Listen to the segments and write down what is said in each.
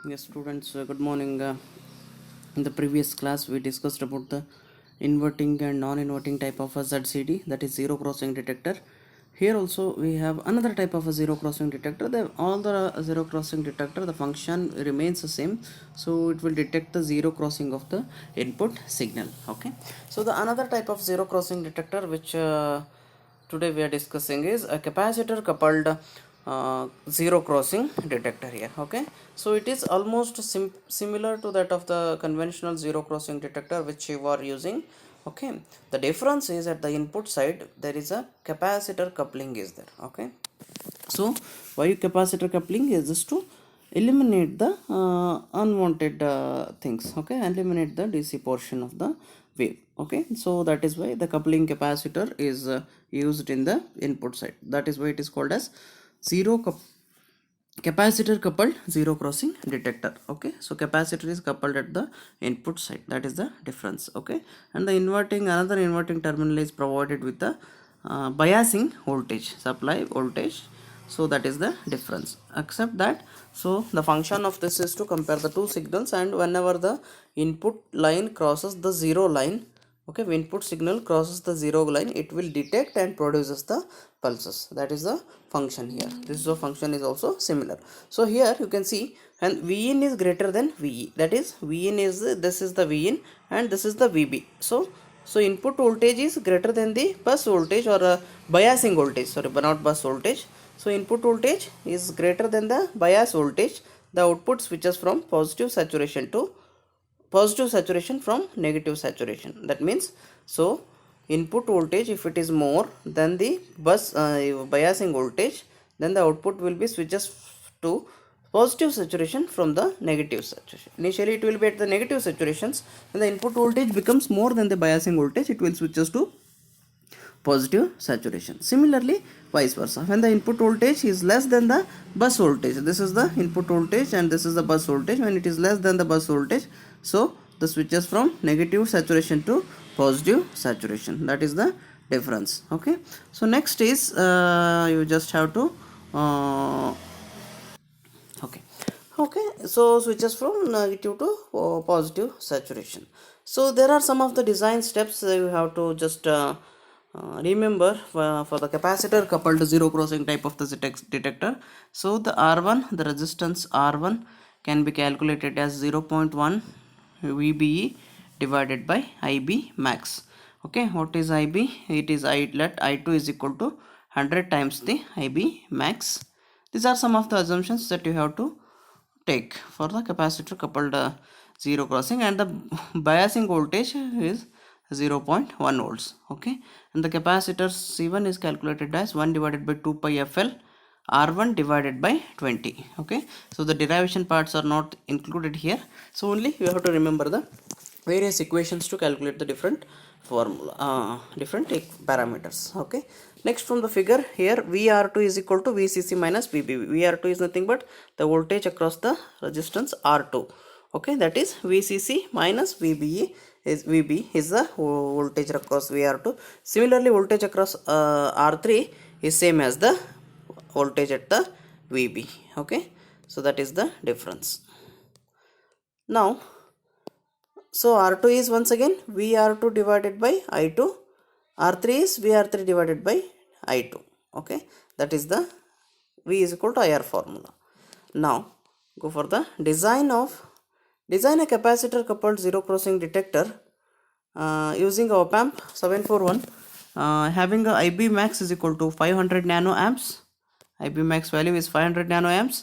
Yes, students, good morning. In the previous class, we discussed about the inverting and non-inverting type of a ZCD, that is zero crossing detector. Here also we have another type of a zero crossing detector. All the zero crossing detector, the function remains the same, so it will detect the zero crossing of the input signal. Okay. So the another type of zero crossing detector which today we are discussing is a capacitor coupled zero crossing detector here. Okay, so it is almost similar to that of the conventional zero crossing detector which you are using. Okay, the difference is at the input side there is a capacitor coupling is there. Okay, so why capacitor coupling is just to eliminate the unwanted things. Okay, eliminate the DC portion of the wave. Okay, so that is why the coupling capacitor is used in the input side. That is why it is called as zero capacitor coupled zero crossing detector. Okay, so capacitor is coupled at the input side, that is the difference. Okay, and the inverting, another inverting terminal is provided with the biasing voltage, supply voltage. So that is the difference, except that. So the function of this is to compare the two signals, and whenever the input line crosses the zero line, okay, when input signal crosses the zero line, it will detect and produces the pulses. That is the function here. This is the function is also similar. So here you can see, and Vin is greater than Ve, that is Vin is this is the Vin and this is the Vb. So input voltage is greater than the bus voltage, or biasing voltage, sorry, but not bus voltage. So input voltage is greater than the bias voltage. The output switches from positive saturation to positive saturation from negative saturation. That means, so input voltage, if it is more than the bus biasing voltage, then the output will be switches to positive saturation from the negative saturation. Initially it will be at the negative saturations. When the input voltage becomes more than the biasing voltage, it will switches to positive saturation. Similarly, vice versa. When the input voltage is less than the bus voltage, this is the input voltage and this is the bus voltage. When it is less than the bus voltage, so the switches from negative saturation to positive saturation. That is the difference. Okay. So next is you just have to okay. Okay, so switches from negative to positive saturation. So there are some of the design steps you have to just remember for the capacitor coupled zero crossing type of the detector. So the R1, the resistance R1 can be calculated as 0.1 VBE divided by IB max. Okay, what is IB? It is let I2 is equal to 100 times the IB max. These are some of the assumptions that you have to take for the capacitor coupled zero crossing, and the biasing voltage is 0.1 volts. Okay, and the capacitor C1 is calculated as 1 divided by 2 pi FL R1 divided by 20. Okay, so the derivation parts are not included here, so only you have to remember the various equations to calculate the different formula, different parameters. Okay, next from the figure here, VR2 is equal to VCC minus VBB. VR2 is nothing but the voltage across the resistance R2. Okay, that is VCC minus VBE is VB is the voltage across VR2. Similarly, voltage across R3 is same as the voltage at the VB. Okay, so that is the difference. Now, so R2 is once again VR2 divided by I2. R3 is VR3 divided by I2. Okay, that is the V is equal to IR formula. Now go for the design a capacitor coupled zero crossing detector using op-amp 741, having a IB max is equal to 500 nanoamps. IB max value is 500 nanoamps,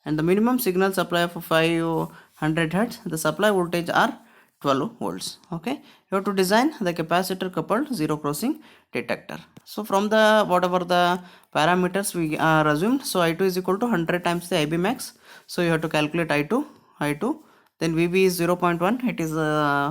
and the minimum signal supply for 500 hertz. The supply voltage are 12 volts. Okay, you have to design the capacitor coupled zero crossing detector. So from the whatever the parameters we are assumed, so I2 is equal to 100 times the IB max. So you have to calculate I2. Then VB is 0.1. It is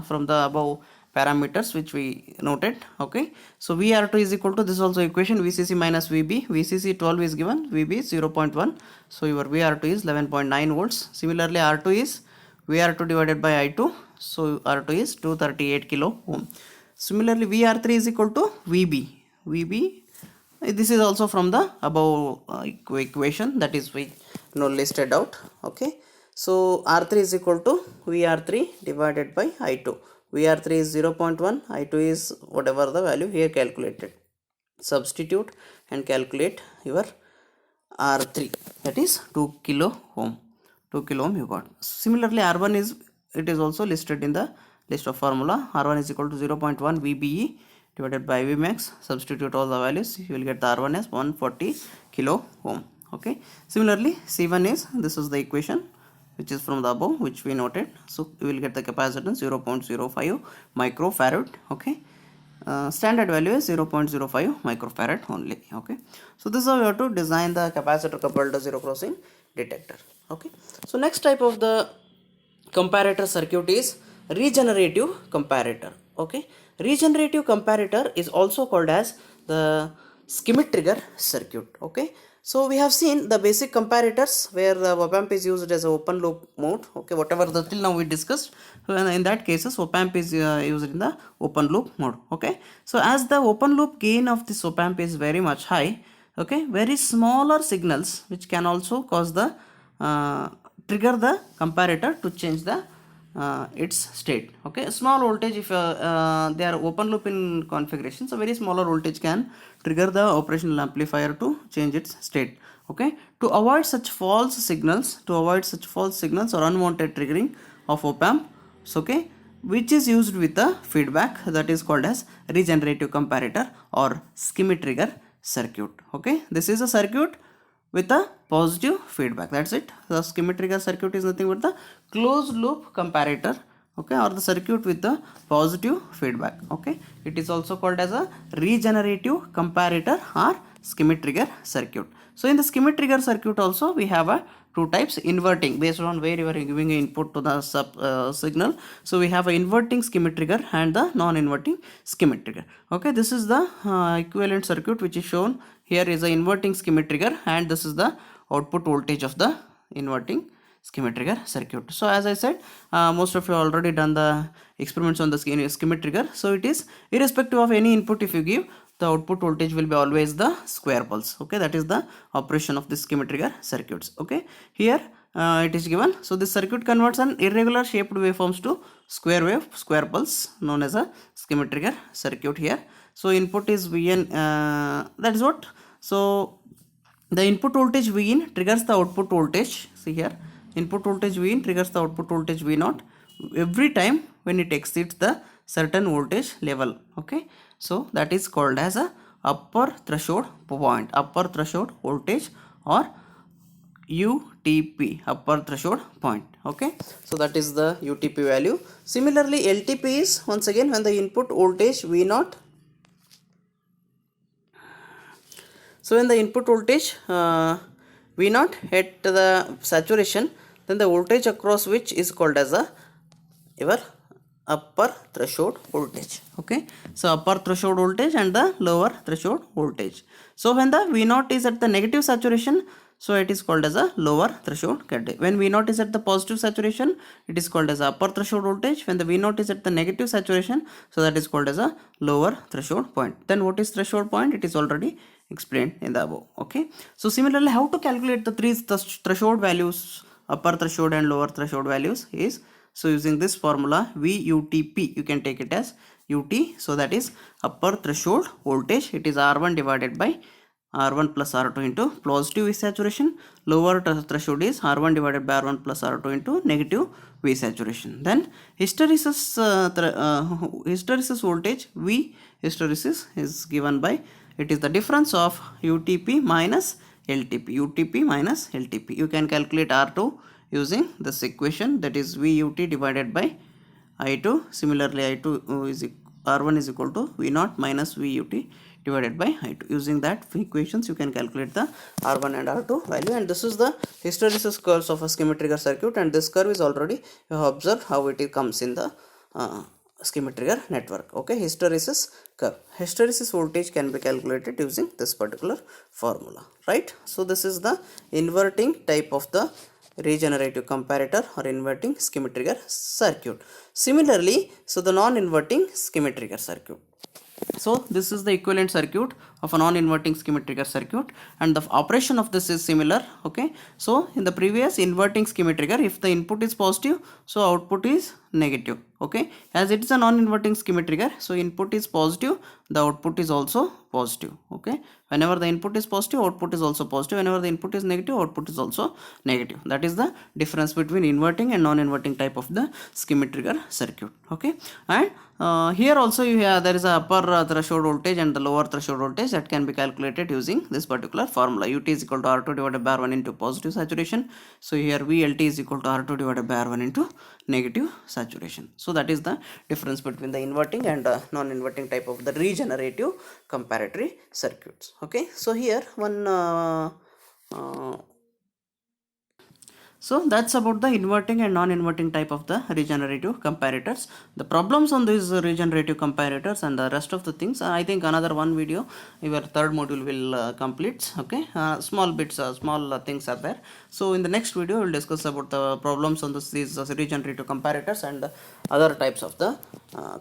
from the above parameters which we noted. Okay, so VR2 is equal to this also equation, VCC minus VB. VCC 12 is given, VB is 0.1. So your VR2 is 11.9 volts. Similarly, R2 is VR2 divided by I2. So R2 is 238 kilo ohm. Similarly, VR3 is equal to VB. VB, this is also from the above equation, that is we listed out. Okay, So R3 is equal to VR3 divided by I2. VR3 is 0.1, I2 is whatever the value here calculated. Substitute and calculate your R3, that is 2 kilo ohm. 2 kilo ohm you got. Similarly R1 is, it is also listed in the list of formula. R1 is equal to 0.1 VBE divided by Vmax. Substitute all the values, you will get the R1 as 140 kilo ohm. Okay, similarly C1 is, this is the equation which is from the above, which we noted. So you will get the capacitance 0.05 microfarad. Okay, standard value is 0.05 microfarad only. Okay, so this is how you have to design the capacitor coupled zero crossing detector. Okay, so next type of the comparator circuit is regenerative comparator. Okay, regenerative comparator is also called as the schemic trigger circuit. Okay, so we have seen the basic comparators where the op amp is used as a open loop mode. Okay, whatever the till now we discussed, in that cases op amp is used in the open loop mode. Okay, so as the open loop gain of this op amp is very much high, okay, very smaller signals which can also cause the trigger the comparator to change the its state. Okay, small voltage, if they are open loop in configuration, so very smaller voltage can trigger the operational amplifier to change its state. Okay, to avoid such false signals, or unwanted triggering of op amp, so okay, which is used with the feedback, that is called as regenerative comparator or schemic trigger circuit. Okay, this is a circuit with a positive feedback, that's it. The schemic trigger circuit is nothing but the closed loop comparator, okay, or the circuit with the positive feedback. Okay, it is also called as a regenerative comparator or schemic trigger circuit. So in the schemic trigger circuit also we have a two types: inverting, based on where you are giving input to the signal. So we have a inverting schemic trigger and the non-inverting schemic trigger. Okay, this is the equivalent circuit which is shown here is the inverting schemic trigger, and this is the output voltage of the inverting schemic trigger circuit. So as I said, most of you already done the experiments on the schemic trigger. So it is irrespective of any input, if you give, the output voltage will be always the square pulse. Okay, that is the operation of the schemic trigger circuits. Okay, here it is given. So this circuit converts an irregular shaped waveforms to square wave, square pulse, known as a schemic trigger circuit here. So input is Vn, that is what. So the input voltage Vin triggers the output voltage. See here, input voltage Vin triggers the output voltage V0 every time when it exceeds the certain voltage level. Okay, so that is called as a upper threshold point, upper threshold voltage, or UTP, upper threshold point. Okay, so that is the UTP value. Similarly LTP is once again when the input voltage V0, so when the input voltage V0 hit the saturation, then the voltage across which is called as a your upper threshold voltage. Okay, so upper threshold voltage and the lower threshold voltage. So when the V0 is at the negative saturation, so it is called as a lower threshold voltage. When V0 is at the positive saturation, it is called as upper threshold voltage. When the V0 is at the negative saturation, so that is called as a lower threshold point. Then what is threshold point? It is already explained in the above. Okay, so similarly, how to calculate the three threshold values, upper threshold and lower threshold values, is so using this formula VUTP, you can take it as UT. So that is upper threshold voltage, it is R1 divided by R1 plus R2 into positive V saturation. Lower threshold is R1 divided by R1 plus R2 into negative V saturation. Then hysteresis voltage V hysteresis is given by, it is the difference of UTP minus LTP, UTP minus LTP. You can calculate R2 using this equation, that is VUT divided by I2. Similarly I2 is R1 is equal to V0 minus VUT divided by I2. Using that equations you can calculate the R1 and R2 value, and this is the hysteresis curves of a schemic trigger circuit, and this curve is already, you have observed how it comes in the schemic trigger network. Okay, hysteresis curve. Hysteresis voltage can be calculated using this particular formula, right? So this is the inverting type of the regenerative comparator or inverting schemic trigger circuit. Similarly, so the non-inverting schemic trigger circuit. So this is the equivalent circuit of a non-inverting scheme trigger circuit, and the operation of this is similar. Okay, so in the previous inverting scheme trigger, if the input is positive, so output is negative. Okay, as it is a non-inverting scheme trigger, so input is positive, the output is also positive. Okay, whenever the input is positive, output is also positive. Whenever the input is negative, output is also negative. That is the difference between inverting and non-inverting type of the scheme trigger circuit. Okay, and here also you have, there is a upper threshold voltage and the lower threshold voltage that can be calculated using this particular formula. Ut is equal to R2 divided by R1 into positive saturation. So here VLT is equal to R2 divided by R1 into negative saturation. So that is the difference between the inverting and non-inverting type of the regenerative comparatory circuits. Okay, so here one so that's about the inverting and non-inverting type of the regenerative comparators. The problems on these regenerative comparators and the rest of the things, I think another one video, your third module will complete. Okay, small bits, small things are there. So in the next video, we'll discuss about the problems on these regenerative comparators and other types of the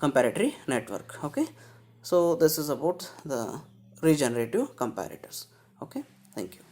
comparatory network. Okay, so this is about the regenerative comparators. Okay, thank you.